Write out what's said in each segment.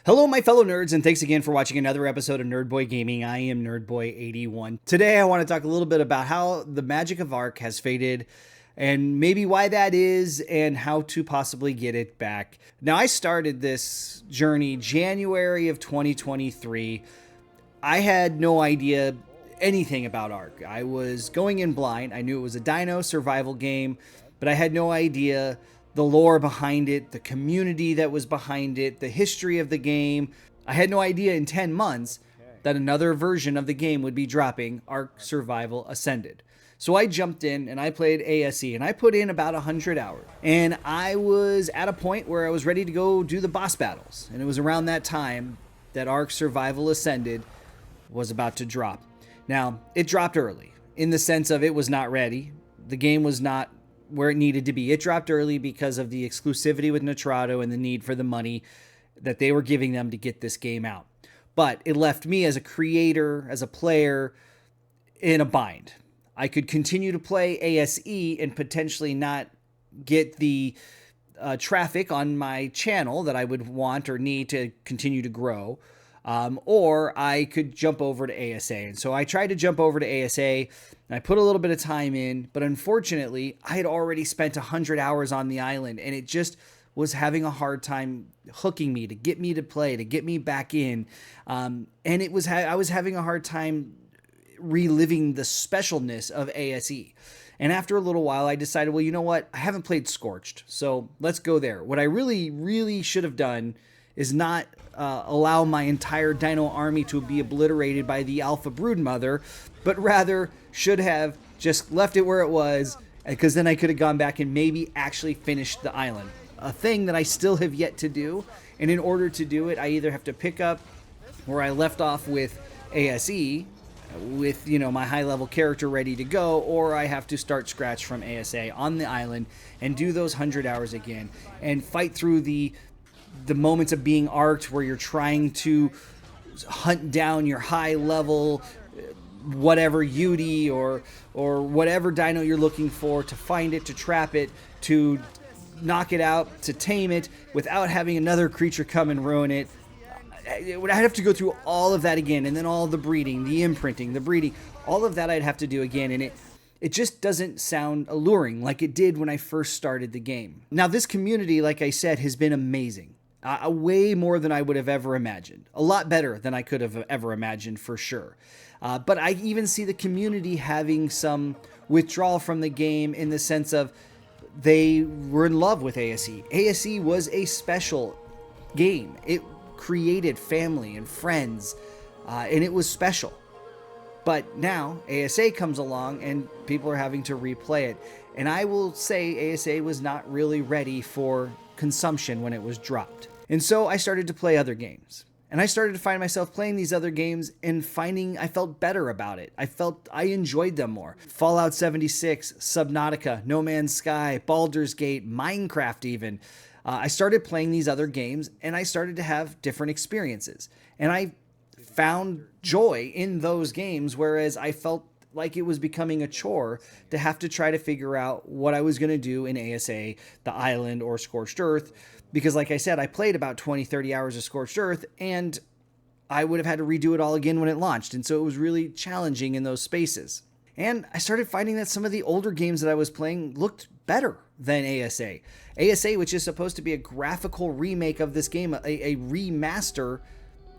Hello, my fellow nerds, and thanks again for watching another episode of Nerd Boy Gaming. I am Nerdboy81. Today, I want to talk a little bit about how the magic of Ark has faded, and maybe why that is, and how to possibly get it back. Now, I started this journey January of 2023. I had no idea anything about Ark. I was going in blind. I knew it was a dino survival game, but I had no idea the lore behind it, the community that was behind it, the history of the game. I had no idea in 10 months that another version of the game would be dropping, Ark Survival Ascended. So I jumped in and I played ASE, and I put in about 100 hours. And I was at a point where I was ready to go do the boss battles. And it was around that time that Ark Survival Ascended was about to drop. Now, it dropped early in the sense of it was not ready. The game was not where it needed to be. It dropped early because of the exclusivity with Nitrado and the need for the money that they were giving them to get this game out. But it left me as a creator, as a player, in a bind. I could continue to play ASE and potentially not get the traffic on my channel that I would want or need to continue to grow. Or I could jump over to ASA. And so I tried to jump over to ASA, and I put a little bit of time in, but unfortunately, I had already spent 100 hours on the island, and it just was having a hard time hooking me to get me to play, to get me back in. And it was I was having a hard time reliving the specialness of ASE. And after a little while, I decided, well, you know what? I haven't played Scorched, so let's go there. What I really should have done is not allow my entire dino army to be obliterated by the alpha broodmother, but rather should have just left it where it was, because then I could have gone back and maybe actually finished the island. A thing that I still have yet to do, and in order to do it, I either have to pick up where I left off with ASE, with, you know, my high-level character ready to go, or I have to start scratch from ASA on the island and do those 100 hours again and fight through the moments of being arked where you're trying to hunt down your high level whatever Yudi or whatever dino you're looking for, to find it, to trap it, to knock it out, to tame it without having another creature come and ruin it. I'd have to go through all of that again, and then all the breeding, the imprinting, the breeding, all of that I'd have to do again, and it just doesn't sound alluring like it did when I first started the game. Now, this community, like I said, has been amazing. Way more than I would have ever imagined. A lot better than I could have ever imagined, for sure. But I even see the community having some withdrawal from the game in the sense of they were in love with ASE. ASE was a special game. It created family and friends, and it was special. But now ASA comes along and people are having to replay it. And I will say ASA was not really ready for consumption when it was dropped. And so I started to play other games. And I started to find myself playing these other games and finding I felt better about it. I enjoyed them more. Fallout 76, Subnautica, No Man's Sky, Baldur's Gate, Minecraft even. I started playing these other games and I started to have different experiences. And I found joy in those games, whereas I felt like it was becoming a chore to have to try to figure out what I was going to do in ASA, the island, or Scorched Earth. Because like I said, I played about 20, 30 hours of Scorched Earth, and I would have had to redo it all again when it launched. And so it was really challenging in those spaces. And I started finding that some of the older games that I was playing looked better than ASA. ASA, which is supposed to be a graphical remake of this game, a remaster,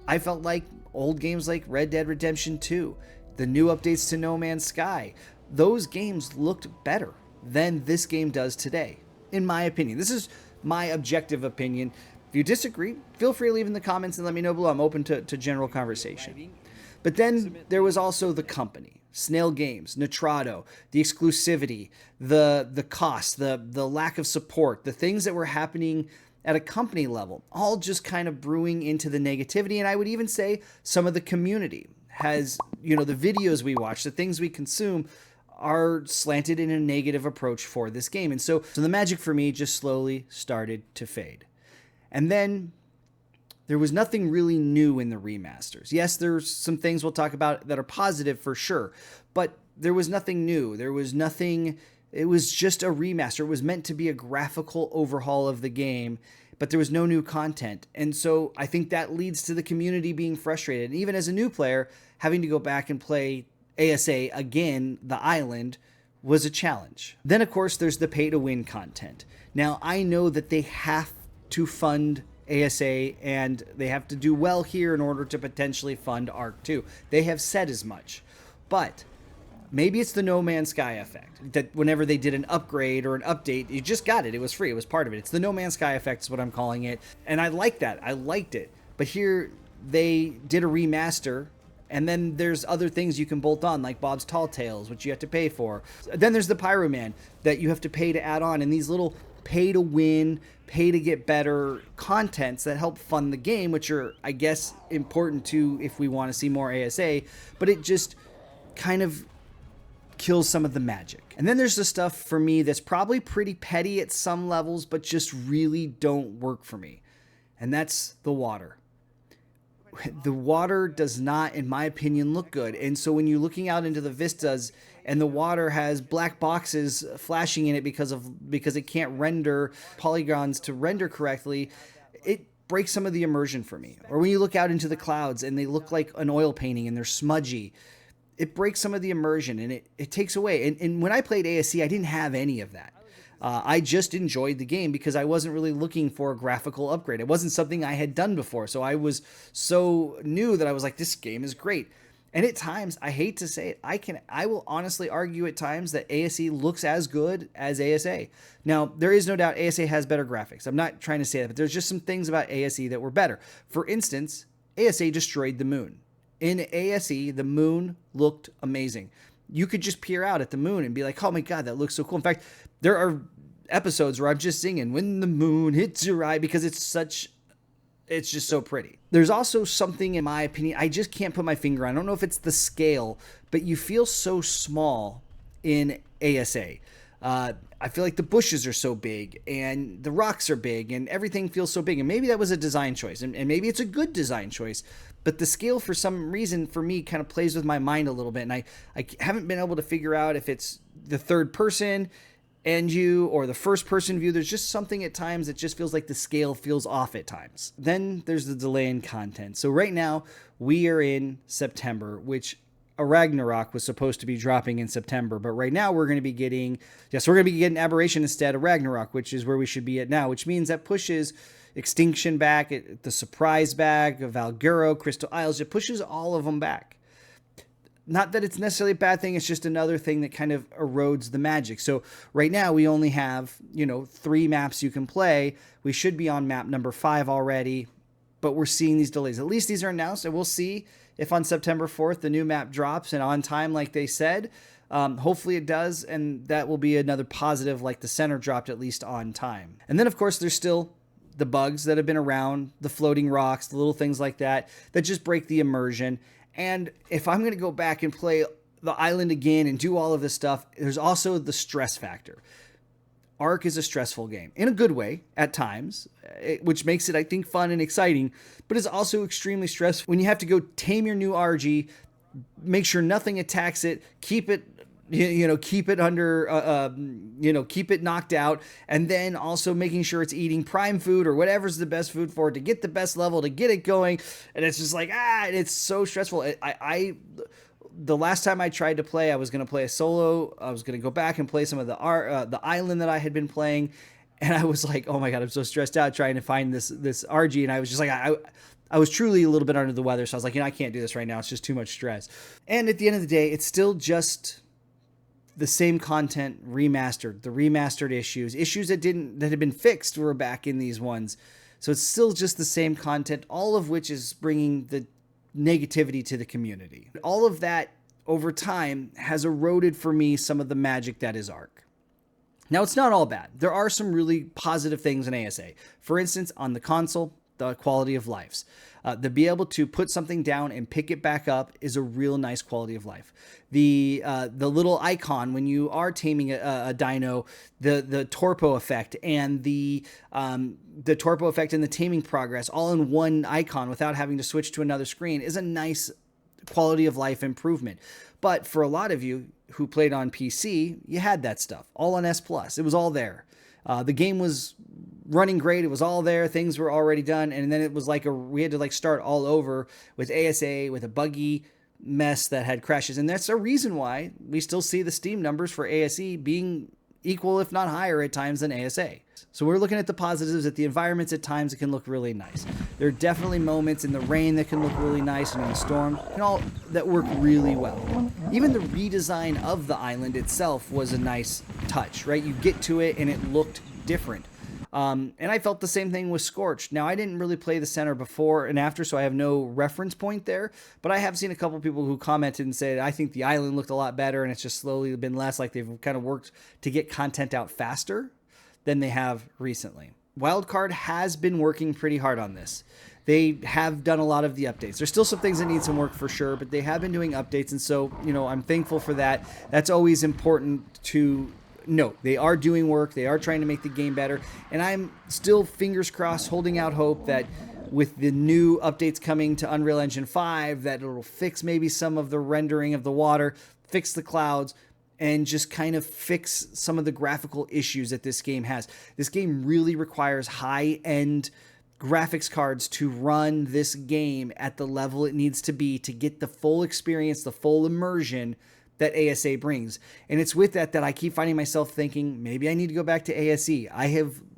I felt like old games like Red Dead Redemption 2, the new updates to No Man's Sky, those games looked better than this game does today, in my opinion. This is my objective opinion. If you disagree, feel free to leave in the comments and let me know below. I'm open to general conversation. But then there was also the company, Snail Games, Nitrado, the exclusivity, the cost, the lack of support, the things that were happening at a company level, all just kind of brewing into the negativity. And I would even say some of the community has, you know, the videos we watch, the things we consume are slanted in a negative approach for this game. And so the magic for me just slowly started to fade. And then there was nothing really new in the remasters. Yes, there's some things we'll talk about that are positive for sure, but there was nothing new. There was nothing. It was just a remaster. It was meant to be a graphical overhaul of the game, but there was no new content. And so I think that leads to the community being frustrated. And even as a new player, having to go back and play ASA again, the island, was a challenge. Then, of course, there's the pay to win content. Now, I know that they have to fund ASA and they have to do well here in order to potentially fund Ark 2. They have said as much. But maybe it's the No Man's Sky effect, that whenever they did an upgrade or an update, you just got it. It was free. It was part of it. It's the No Man's Sky effect is what I'm calling it. And I like that. I liked it. But here they did a remaster, and then there's other things you can bolt on, like Bob's Tall Tales, which you have to pay for. Then there's the Pyro Man that you have to pay to add on, and these little pay to win, pay to get better contents that help fund the game, which are, I guess, important too if we want to see more ASA. But it just kind of kills some of the magic. And then there's the stuff for me that's probably pretty petty at some levels, but just really don't work for me. And that's the water. The water does not, in my opinion, look good. And so when you're looking out into the vistas and the water has black boxes flashing in it because it can't render polygons to render correctly, it breaks some of the immersion for me. Or when you look out into the clouds and they look like an oil painting and they're smudgy, it breaks some of the immersion and it takes away. And when I played ASC, I didn't have any of that. I just enjoyed the game because I wasn't really looking for a graphical upgrade. It wasn't something I had done before. So I was so new that I was like, this game is great. And at times, I hate to say it, I will honestly argue at times that ASE looks as good as ASA. Now, there is no doubt ASA has better graphics. I'm not trying to say that, but there's just some things about ASE that were better. For instance, ASA destroyed the moon. In ASE, the moon looked amazing. You could just peer out at the moon and be like, oh my God, that looks so cool. In fact, there are episodes where I'm just singing "When the Moon Hits Your Eye" because it's just so pretty. There's also something, in my opinion, I just can't put my finger on. I don't know if it's the scale, but you feel so small in ASA. I feel like the bushes are so big and the rocks are big and everything feels so big. And maybe that was a design choice and maybe it's a good design choice, but the scale for some reason for me kind of plays with my mind a little bit. And I haven't been able to figure out if it's the third person and you or the first person view. There's just something at times that just feels like the scale feels off at times. Then there's the delay in content. So right now we are in September, which a Ragnarok was supposed to be dropping in September, but right now we're going to be getting Aberration instead of Ragnarok, which is where we should be at now, which means that pushes Extinction back, the Surprise back, Valguro, Crystal Isles. It pushes all of them back. Not that it's necessarily a bad thing. It's just another thing that kind of erodes the magic. So right now we only have, 3 maps you can play. We should be on map number 5 already, but we're seeing these delays. At least these are announced, and we'll see if on September 4th the new map drops and on time like they said. Hopefully it does, and that will be another positive, like the center dropped at least on time. And then, of course, there's still the bugs that have been around, the floating rocks, the little things like that just break the immersion. And if I'm going to go back and play the island again and do all of this stuff, there's also the stress factor. Ark is a stressful game in a good way at times, which makes it, I think, fun and exciting, but it's also extremely stressful when you have to go tame your new RG, make sure nothing attacks it, keep it under, keep it knocked out, and then also making sure it's eating prime food or whatever's the best food for it to get the best level, to get it going. And it's just like, it's so stressful. The last time I tried to play, I was going to play a solo. I was going to go back and play some of the island that I had been playing. And I was like, oh my God, I'm so stressed out trying to find this RG. And I was just like, I was truly a little bit under the weather. So I was like, I can't do this right now. It's just too much stress. And at the end of the day, it's still just the same content remastered, the remastered issues that had been fixed were back in these ones. So it's still just the same content, all of which is bringing the negativity to the community. All of that over time has eroded for me some of the magic that is Ark. Now, it's not all bad. There are some really positive things in ASA. For instance, on the console, the quality of lives. To be able to put something down and pick it back up is a real nice quality of life. The little icon when you are taming a dino, the torpo effect and the torpo effect and the taming progress all in one icon without having to switch to another screen is a nice quality of life improvement. But for a lot of you who played on PC, you had that stuff all on S Plus. It was all there. The game was running great. It was all there. Things were already done. And then it was like we had to like start all over with ASA, with a buggy mess that had crashes. And that's a reason why we still see the Steam numbers for ASE being equal, if not higher at times than ASA. So we're looking at the positives, at the environments at times it can look really nice. There are definitely moments in the rain that can look really nice and in the storm and all that work really well. Even the redesign of the island itself was a nice touch, right? You get to it and it looked different. And I felt the same thing with Scorched. Now, I didn't really play the center before and after, so I have no reference point there. But I have seen a couple people who commented and said, I think the island looked a lot better, and it's just slowly been less, like they've kind of worked to get content out faster than they have recently. Wildcard has been working pretty hard on this. They have done a lot of the updates. There's still some things that need some work for sure, but they have been doing updates, and so, I'm thankful for that. That's always important to note. They are doing work. They are trying to make the game better, and I'm still, fingers crossed, holding out hope that with the new updates coming to Unreal Engine 5, that it'll fix maybe some of the rendering of the water, fix the clouds, and just kind of fix some of the graphical issues that this game has. This game really requires high-end graphics cards to run this game at the level it needs to be to get the full experience, the full immersion that ASA brings. And it's with that I keep finding myself thinking, maybe I need to go back to ASE.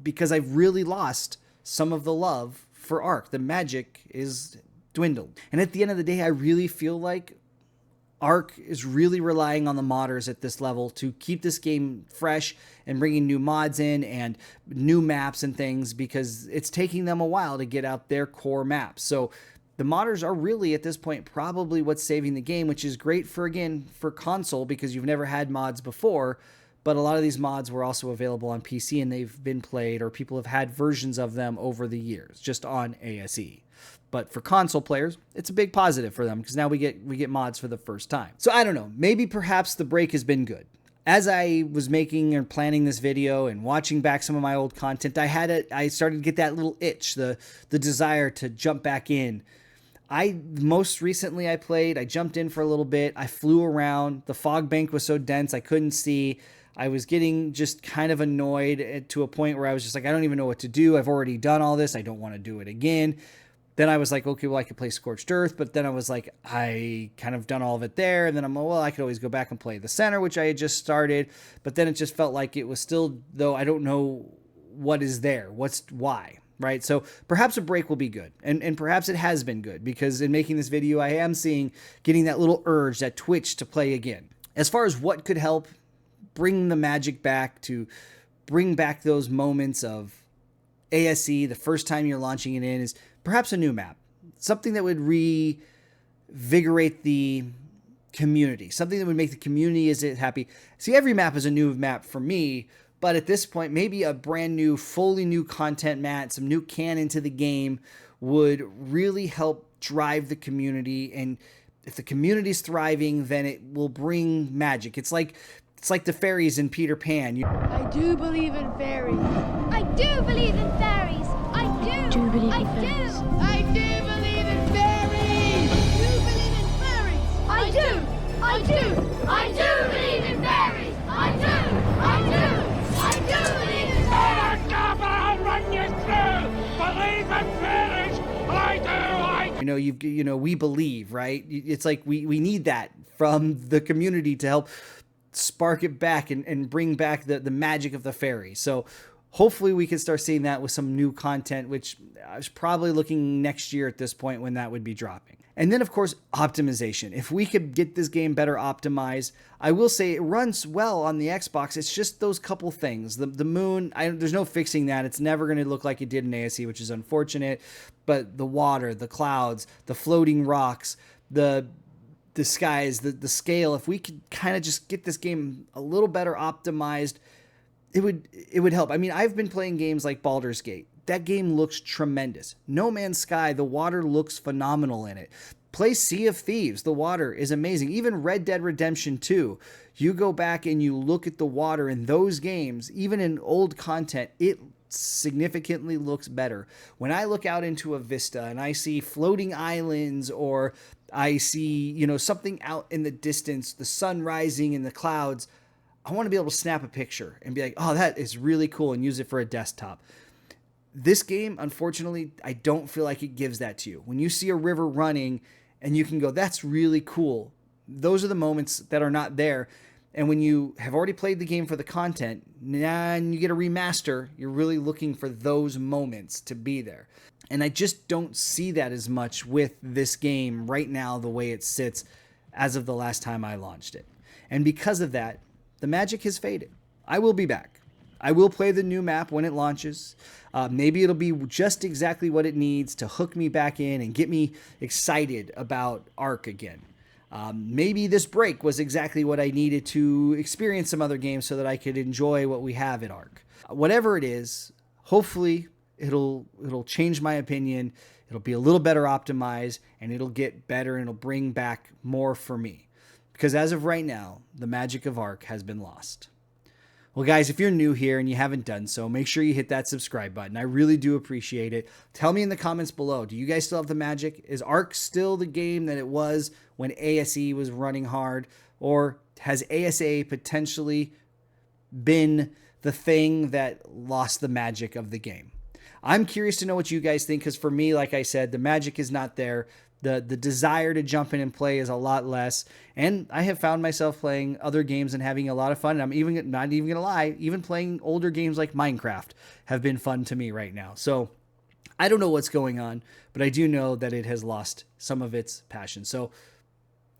Because I've really lost some of the love for Ark. The magic is dwindled. And at the end of the day, I really feel like Ark is really relying on the modders at this level to keep this game fresh and bringing new mods in and new maps and things, because it's taking them a while to get out their core maps. So the modders are really, at this point, probably what's saving the game, which is great for console, because you've never had mods before, but a lot of these mods were also available on PC and they've been played, or people have had versions of them over the years, just on ASE. But for console players, it's a big positive for them, because now we get mods for the first time. So I don't know, maybe perhaps the break has been good. As I was making or planning this video and watching back some of my old content, I started to get that little itch, the desire to jump back in. Most recently I jumped in for a little bit. I flew around. The fog bank was so dense I couldn't see. I was getting just kind of annoyed to a point where I was just like, I don't even know what to do. I've already done all this. I don't want to do it again. Then I was like, okay, well, I could play Scorched Earth, but then I was like, I kind of done all of it there. And then I could always go back and play the center, which I had just started. But then it just felt like it was still, though, I don't know what is there. Why? Right? So perhaps a break will be good. And perhaps it has been good, because in making this video, I am getting that little urge, that twitch to play again. As far as what could help bring the magic back, to bring back those moments of ASE the first time you're launching it in, is perhaps a new map. Something that would revigorate the community. Something that would make the community happy. See, every map is a new map for me, but at this point, maybe a brand new, fully new content map, some new canon to the game would really help drive the community. And if the community's thriving, then it will bring magic. It's like the fairies in Peter Pan. I do believe in fairies. I do believe in fairies. I do believe in fairies. I do believe in fairies. I do believe in fairies. I do believe in fairies. I'll run you through. Believe in fairies. I do. We believe, right? It's like we need that from the community to help spark it back and bring back the magic of the fairy. So hopefully we can start seeing that with some new content, which I was probably looking next year at this point when that would be dropping. And then, of course, optimization. If we could get this game better optimized, I will say it runs well on the Xbox. It's just those couple things. The moon, there's no fixing that. It's never going to look like it did in ASE, which is unfortunate. But the water, the clouds, the floating rocks, the skies, the scale, if we could kind of just get this game a little better optimized, it would help. I mean, I've been playing games like Baldur's Gate. That game looks tremendous. No Man's Sky, the water looks phenomenal in it. Play Sea of Thieves, the water is amazing. Even Red Dead Redemption 2, you go back and you look at the water in those games, even in old content, it significantly looks better. When I look out into a vista and I see floating islands, or I see, something out in the distance, the sun rising in the clouds, I want to be able to snap a picture and be like, oh, that is really cool, and use it for a desktop. This game, unfortunately, I don't feel like it gives that to you. When you see a river running and you can go, that's really cool. Those are the moments that are not there. And when you have already played the game for the content, and you get a remaster, you're really looking for those moments to be there. And I just don't see that as much with this game right now, the way it sits as of the last time I launched it. And because of that, the magic has faded. I will be back. I will play the new map when it launches. Maybe it'll be just exactly what it needs to hook me back in and get me excited about Ark again. Maybe this break was exactly what I needed to experience some other games so that I could enjoy what we have at Ark. Whatever it is, hopefully it'll change my opinion. It'll be a little better optimized, and it'll get better, and it'll bring back more for me. Because as of right now, the magic of Ark has been lost. Well, guys, if you're new here and you haven't done so, make sure you hit that subscribe button. I really do appreciate it. Tell me in the comments below, do you guys still have the magic? Is Ark still the game that it was when ASE was running hard? Or has ASA potentially been the thing that lost the magic of the game? I'm curious to know what you guys think, because for me, like I said, the magic is not there. The desire to jump in and play is a lot less. And I have found myself playing other games and having a lot of fun. And I'm even not even going to lie, even playing older games like Minecraft have been fun to me right now. So I don't know what's going on, but I do know that it has lost some of its passion. So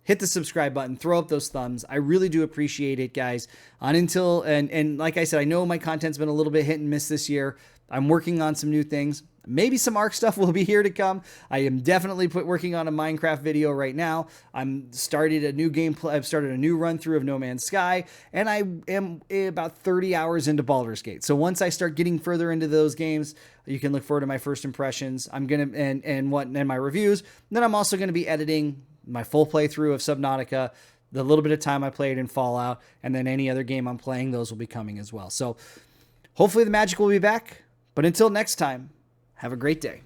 hit the subscribe button, throw up those thumbs. I really do appreciate it, guys. And like I said, I know my content's been a little bit hit and miss this year. I'm working on some new things. Maybe some Ark stuff will be here to come. I am definitely working on a Minecraft video right now. I've started a new run through of No Man's Sky, and I am about 30 hours into Baldur's Gate. So once I start getting further into those games, you can look forward to my first impressions. I'm gonna and my reviews. And then I'm also gonna be editing my full playthrough of Subnautica, the little bit of time I played in Fallout, and then any other game I'm playing, those will be coming as well. So hopefully the magic will be back. But until next time, have a great day.